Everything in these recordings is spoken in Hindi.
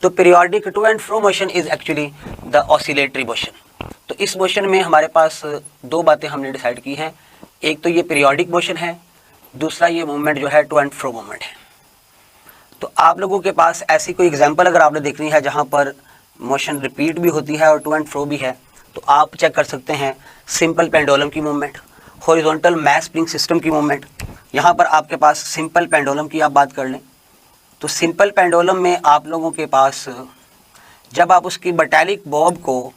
तो periodic to and fro motion is actually the oscillatory motion. तो इस मोशन में हमारे पास दो बातें हमने डिसाइड की हैं, एक तो ये पीरियोडिक मोशन है, दूसरा ये मूवमेंट जो है टू एंड फ्रो मूवमेंट है। तो आप लोगों के पास ऐसी कोई एग्जांपल अगर आपने देखनी है जहां पर मोशन रिपीट भी होती है और टू एंड फ्रो भी है, तो आप चेक कर सकते हैं सिंपल पेंडुलम की movement, horizontal mass spring system की मूवमेंट। यहाँ पर आपके पास सिंपल पेंडुलम की आप बात कर लें तो सिंपल पेंडुलम में आप लोगों के पास जब आप उसकी मेटालिक बॉब को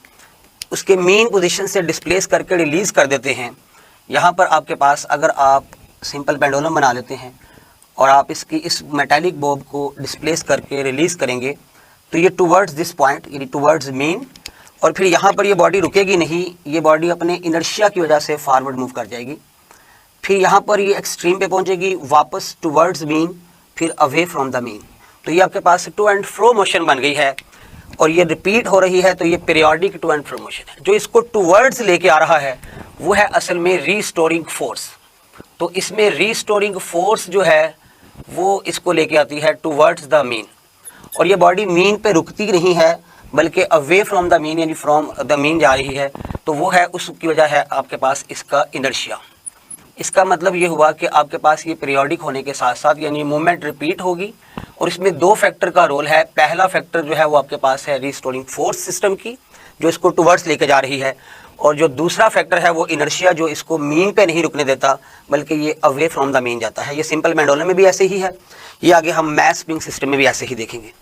उसके मेन पोजीशन से डिस्प्लेस करके रिलीज़ कर देते हैं, यहाँ पर आपके पास अगर आप सिंपल पेंडुलम बना लेते हैं और आप इसकी इस मेटालिक बॉब को डिस्प्लेस करके रिलीज़ करेंगे तो ये टुवर्ड्स दिस पॉइंट यानी टुवर्ड्स मेन, और फिर यहाँ पर ये बॉडी रुकेगी नहीं, ये बॉडी अपने इनर्शिया की वजह से फॉरवर्ड मूव कर जाएगी। फिर यहाँ पर ये एक्सट्रीम पे पहुँचेगी, वापस टुवर्ड्स मीन, फिर अवे फ्रॉम द मीन। तो ये आपके पास टू एंड फ्रो मोशन बन गई है और ये रिपीट हो रही है, तो ये periodic to and fro motion है। जो इसको टुवर्ड्स लेके आ रहा है वो है असल में रीस्टोरिंग फोर्स। तो इसमें रीस्टोरिंग फोर्स जो है वो इसको लेके आती है टुवर्ड्स द मीन, और ये बॉडी मीन पे रुकती नहीं है बल्कि अवे फ्रॉम द मीन यानी फ्रॉम द मीन जा रही है। तो वो है उसकी वजह है आपके पास इसका इनर्शिया। इसका मतलब ये हुआ कि आपके पास ये पीरियोडिक होने के साथ साथ यानी मूवमेंट रिपीट होगी, और इसमें दो फैक्टर का रोल है। पहला फैक्टर जो है वो आपके पास है रिस्टोरिंग फोर्स सिस्टम की, जो इसको टुवर्ड्स लेके जा रही है, और जो दूसरा फैक्टर है वो इनर्शिया, जो इसको मीन पे नहीं रुकने देता बल्कि ये अवे फ्रॉम द मीन जाता है। ये सिंपल पेंडुलम में भी ऐसे ही है, ये आगे हम मैस स्प्रिंग सिस्टम में भी ऐसे ही देखेंगे।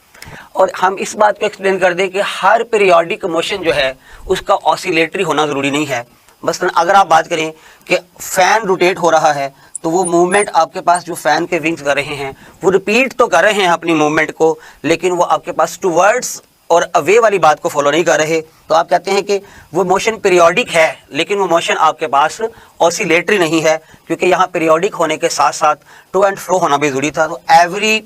और हम इस बात को एक्सप्लेन कर दें कि हर पीरियोडिक मोशन जो है उसका ऑसिलेटरी होना ज़रूरी नहीं है। बस अगर आप बात करें कि फ़ैन रोटेट हो रहा है तो वो मूवमेंट आपके पास जो फ़ैन के विंग्स कर रहे हैं वो रिपीट तो कर रहे हैं अपनी मूवमेंट को, लेकिन वो आपके पास टुवर्ड्स और अवे वाली बात को फॉलो नहीं कर रहे। तो आप कहते हैं कि वो मोशन पीरियोडिक है, लेकिन वो मोशन आपके पास ऑसिलेटरी नहीं है, क्योंकि यहाँ पीरियोडिक होने के साथ साथ टू एंड फ्रो होना भी ज़रूरी था। तो every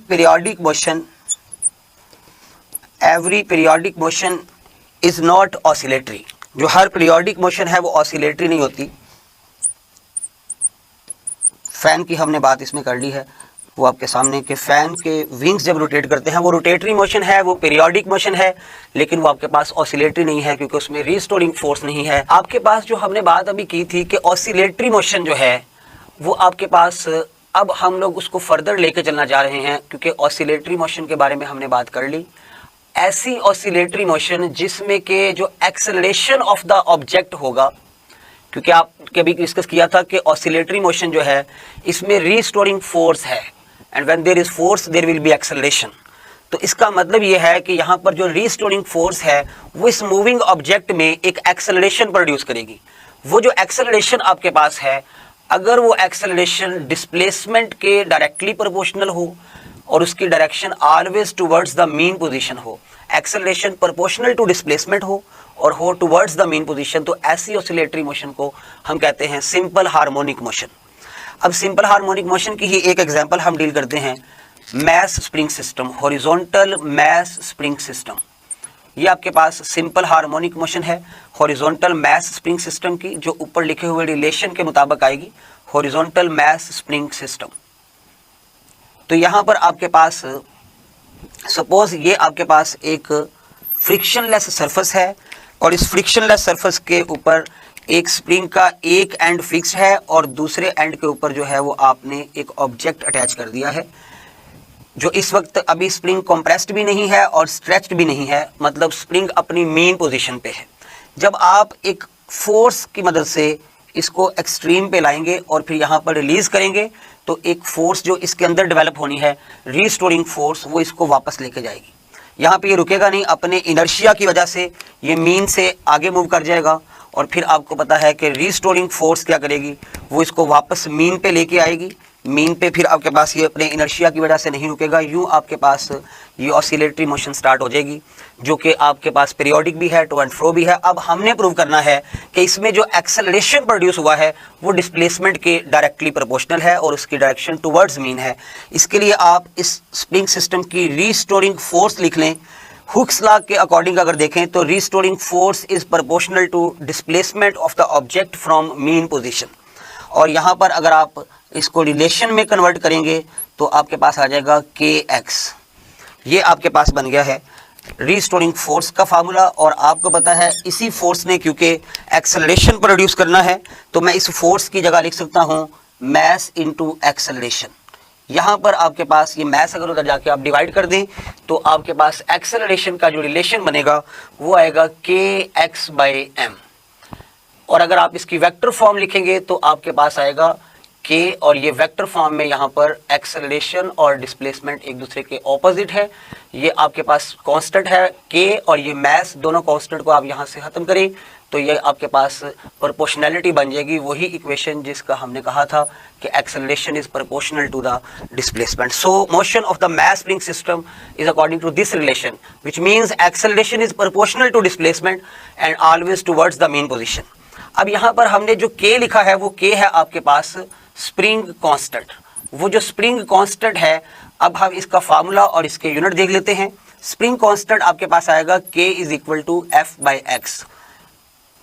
periodic motion is not oscillatory. जो हर पीरियोडिक मोशन है वो ऑसिलेटरी नहीं होती। फ़ैन की हमने बात इसमें कर ली है, वो आपके सामने कि फ़ैन के विंग्स जब रोटेट करते हैं वो रोटेटरी मोशन है, वो पीरियोडिक मोशन है, लेकिन वो आपके पास ऑसिलेटरी नहीं है क्योंकि उसमें रीस्टोरिंग फोर्स नहीं है। आपके पास जो हमने बात अभी की थी कि ऑसिलेटरी मोशन जो है वो आपके पास, अब हम लोग उसको फर्दर लेके चलना जा रहे हैं, क्योंकि ऑसिलेटरी मोशन के बारे में हमने बात कर ली। ऐसी ऑसिलेटरी मोशन जिसमें के जो एक्सेलरेशन ऑफ द ऑब्जेक्ट होगा, क्योंकि आपके अभी डिस्कस किया था कि ऑसिलेटरी मोशन जो है इसमें रीस्टोरिंग फोर्स है, and when there is force there will be acceleration. तो इसका मतलब ये है कि यहाँ पर जो रीस्टोरिंग फोर्स है वो इस मूविंग ऑब्जेक्ट में एक एक्सेलरेशन प्रोड्यूस करेगी। वो जो एक्सेलरेशन आपके पास है, अगर वो एक्सेलरेशन डिस्प्लेसमेंट के डायरेक्टली प्रोपोर्शनल हो और उसकी direction always towards the mean position हो, एक्सेलरेशन प्रोपोर्शनल टू डिस्प्लेसमेंट हो और टुवर्ड्स द मीन पोजीशन, तो ऐसी ऑसिलेटरी मोशन को हम कहते हैं सिंपल हार्मोनिक मोशन। अब सिंपल हार्मोनिक मोशन की ही एक एग्जांपल हम डील करते हैं, mass spring system, horizontal mass spring system. ये आपके पास सिंपल हार्मोनिक मोशन है हॉरिजॉन्टल मैस स्प्रिंग सिस्टम की, जो ऊपर लिखे हुए रिलेशन के मुताबिक आएगी, हॉरिजॉन्टल मैस स्प्रिंग सिस्टम। तो यहाँ पर आपके पास सपोज ये आपके पास एक फ्रिक्शनलेस सरफेस है, और इस फ्रिक्शनलेस सरफेस के ऊपर एक स्प्रिंग का एक एंड फिक्स है और दूसरे एंड के ऊपर जो है वो आपने एक ऑब्जेक्ट अटैच कर दिया है, जो इस वक्त अभी स्प्रिंग कंप्रेस्ड भी नहीं है और स्ट्रेच्ड भी नहीं है, मतलब स्प्रिंग अपनी मेन पोजीशन पे है। जब आप एक फोर्स की मदद से इसको एक्सट्रीम पे लाएंगे और फिर यहाँ पर रिलीज करेंगे, तो एक फोर्स जो इसके अंदर डेवलप होनी है, रीस्टोरिंग फोर्स, वो इसको वापस लेके जाएगी। यहाँ पे ये रुकेगा नहीं, अपने इनर्शिया की वजह से ये मीन से आगे मूव कर जाएगा, और फिर आपको पता है कि रीस्टोरिंग फोर्स क्या करेगी, वो इसको वापस मीन पे लेके आएगी। मीन पे फिर आपके पास ये अपने इनर्शिया की वजह से नहीं रुकेगा, यूँ आपके पास ये ऑसिलेटरी मोशन स्टार्ट हो जाएगी, जो कि आपके पास पीरियोडिक भी है, टू एंड फ्रो भी है। अब हमने प्रूव करना है कि इसमें जो एक्सेलरेशन प्रोड्यूस हुआ है वो डिस्प्लेसमेंट के डायरेक्टली प्रोपोर्शनल है और उसकी डायरेक्शन टुवर्ड्स मीन है। इसके लिए आप इस स्प्रिंग सिस्टम की रीस्टोरिंग फोर्स लिख लें। हुक्स लॉ के अकॉर्डिंग अगर देखें तो restoring force is proportional to displacement of the object from mean position. और यहाँ पर अगर आप इसको रिलेशन में कन्वर्ट करेंगे तो आपके पास आ जाएगा kx। ये आपके पास बन गया है रीस्टोरिंग फोर्स का फार्मूला, और आपको पता है इसी फोर्स ने क्योंकि एक्सेलरेशन प्रोड्यूस करना है तो मैं इस फोर्स की जगह लिख सकता हूं मैस इनटू एक्सेलरेशन। यहाँ पर आपके पास ये मैस अगर उधर जाके आप डिवाइड कर दें तो आपके पास एक्सेलरेशन का जो रिलेशन बनेगा वो आएगा kx/m, और अगर आप इसकी वेक्टर फॉर्म लिखेंगे तो आपके पास आएगा k, और ये वेक्टर फॉर्म में यहाँ पर एक्सेलरेशन और डिस्प्लेसमेंट एक दूसरे के ऑपोजिट है। ये आपके पास कांस्टेंट है k, और ये मैस, दोनों कांस्टेंट को आप यहाँ से खत्म करें तो ये आपके पास प्रोपोर्शनैलिटी बन जाएगी, वही इक्वेशन जिसका हमने कहा था कि acceleration is proportional to the displacement. So motion of the mass spring system is according to this relation, which means acceleration is proportional to displacement and always towards the mean position. अब यहाँ पर हमने जो k लिखा है वो k है आपके पास स्प्रिंग कांस्टेंट। वो जो स्प्रिंग कांस्टेंट है, अब हम इसका फार्मूला और इसके यूनिट देख लेते हैं। स्प्रिंग कांस्टेंट आपके पास आएगा k is equal to F/x,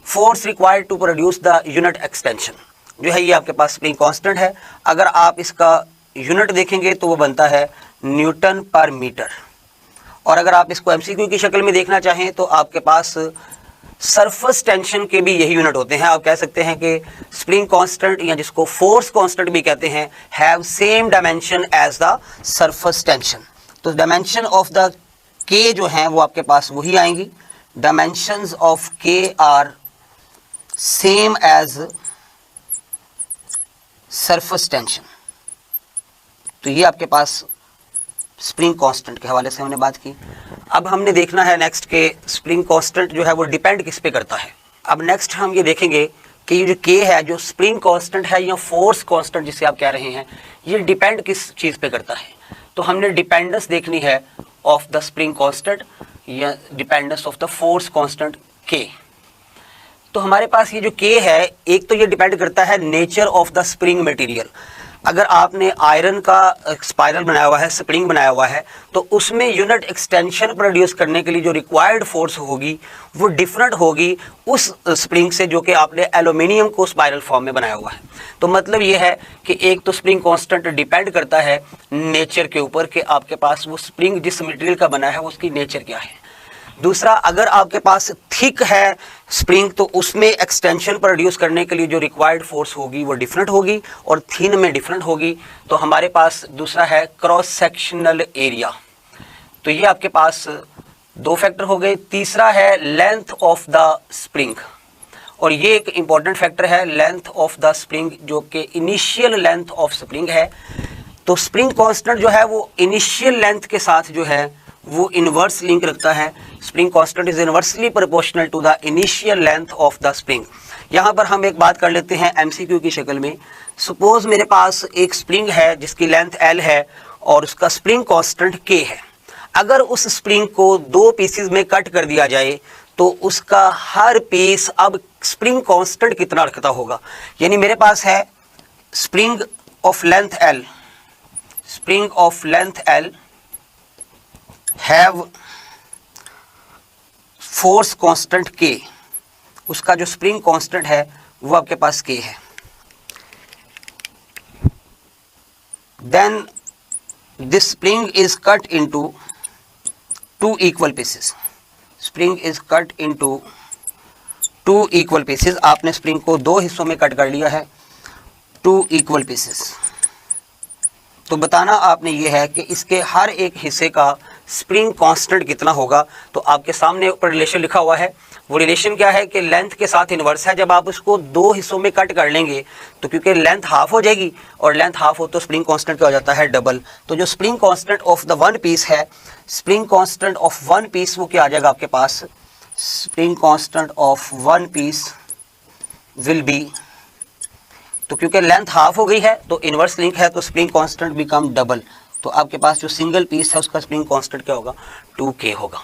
force required to produce the unit extension, जो है ये आपके पास स्प्रिंग कांस्टेंट है। अगर आप इसका यूनिट देखेंगे तो वो बनता है न्यूटन पर मीटर, और अगर आप इसको एमसीक्यू की शक्ल में देखना चाहें तो आपके पास सरफेस टेंशन के भी यही यूनिट होते हैं। आप कह सकते हैं कि स्प्रिंग कांस्टेंट या जिसको फोर्स कांस्टेंट भी कहते हैं have same dimension as the surface tension. तो डायमेंशन ऑफ द k जो हैं वो आपके पास वही आएंगी, dimensions of k are same as surface tension. तो ये आपके पास स्प्रिंग कांस्टेंट के हवाले से हमने बात की। अब हमने देखना है नेक्स्ट के स्प्रिंग कांस्टेंट जो है वो डिपेंड किस पे करता है। अब नेक्स्ट हम ये देखेंगे कि ये जो k है, जो स्प्रिंग कांस्टेंट है या फोर्स कांस्टेंट जिसे आप कह रहे हैं, ये डिपेंड किस चीज़ पे करता है। तो हमने डिपेंडेंस देखनी है ऑफ द स्प्रिंग कांस्टेंट या dependence of the force constant k। तो हमारे पास ये जो k है, एक तो ये डिपेंड करता है nature of the spring material. अगर आपने आयरन का स्पाइरल बनाया हुआ है, स्प्रिंग बनाया हुआ है, तो उसमें यूनिट एक्सटेंशन प्रोड्यूस करने के लिए जो रिक्वायर्ड फोर्स होगी वो डिफरेंट होगी उस स्प्रिंग से जो कि आपने एल्यूमिनियम को स्पाइरल फॉर्म में बनाया हुआ है। तो मतलब ये है कि एक तो स्प्रिंग कांस्टेंट डिपेंड करता है नेचर के ऊपर कि आपके पास वो स्प्रिंग जिस मटेरियल का बना है उसकी नेचर क्या है। दूसरा, अगर आपके पास थिक है स्प्रिंग तो उसमें एक्सटेंशन प्रोड्यूस करने के लिए जो रिक्वायर्ड फोर्स होगी वो डिफरेंट होगी, और थिन में डिफरेंट होगी। तो हमारे पास दूसरा है क्रॉस सेक्शनल एरिया। तो ये आपके पास दो फैक्टर हो गए। तीसरा है लेंथ ऑफ द स्प्रिंग, और ये एक इम्पॉर्टेंट फैक्टर है लेंथ ऑफ द स्प्रिंग, जो कि इनिशियल लेंथ ऑफ स्प्रिंग है। तो स्प्रिंग कांस्टेंट जो है वो इनिशियल लेंथ के साथ जो है वो इन्वर्स लिंक रखता है। Spring constant is inversely proportional to the initial length of the spring. यहाँ पर हम एक बात कर लेते हैं एमसीक्यू की शक्ल में। सपोज मेरे पास एक स्प्रिंग है जिसकी लेंथ L है और उसका स्प्रिंग कांस्टेंट K है। अगर उस स्प्रिंग को दो पीसेस में कट कर दिया जाए तो उसका हर पीस अब स्प्रिंग कांस्टेंट कितना रखता होगा। यानी मेरे पास है spring of length L, spring of length L have force constant K, उसका जो स्प्रिंग कांस्टेंट है वो आपके पास K है। Then this spring is cut into two equal pieces. Spring is cut into two equal pieces. आपने स्प्रिंग को दो हिस्सों में कट कर लिया है, टू इक्वल पीसेस। तो बताना आपने ये है कि इसके हर एक हिस्से का स्प्रिंग कांस्टेंट कितना होगा। तो आपके सामने ऊपर रिलेशन लिखा हुआ है। वो रिलेशन क्या है कि लेंथ के साथ इन्वर्स है। जब आप उसको दो हिस्सों में कट कर लेंगे तो क्योंकि लेंथ हाफ हो जाएगी, और लेंथ हाफ हो तो स्प्रिंग कांस्टेंट क्या हो जाता है, डबल। तो जो spring constant of the one piece है, spring constant of one piece वो क्या आ जाएगा आपके पास, spring constant of one piece will be, तो क्योंकि लेंथ हाफ हो गई है तो इन्वर्स लिंक है तो स्प्रिंग कांस्टेंट बिकम डबल। तो आपके पास जो सिंगल पीस है उसका स्प्रिंग कांस्टेंट क्या होगा, 2K होगा।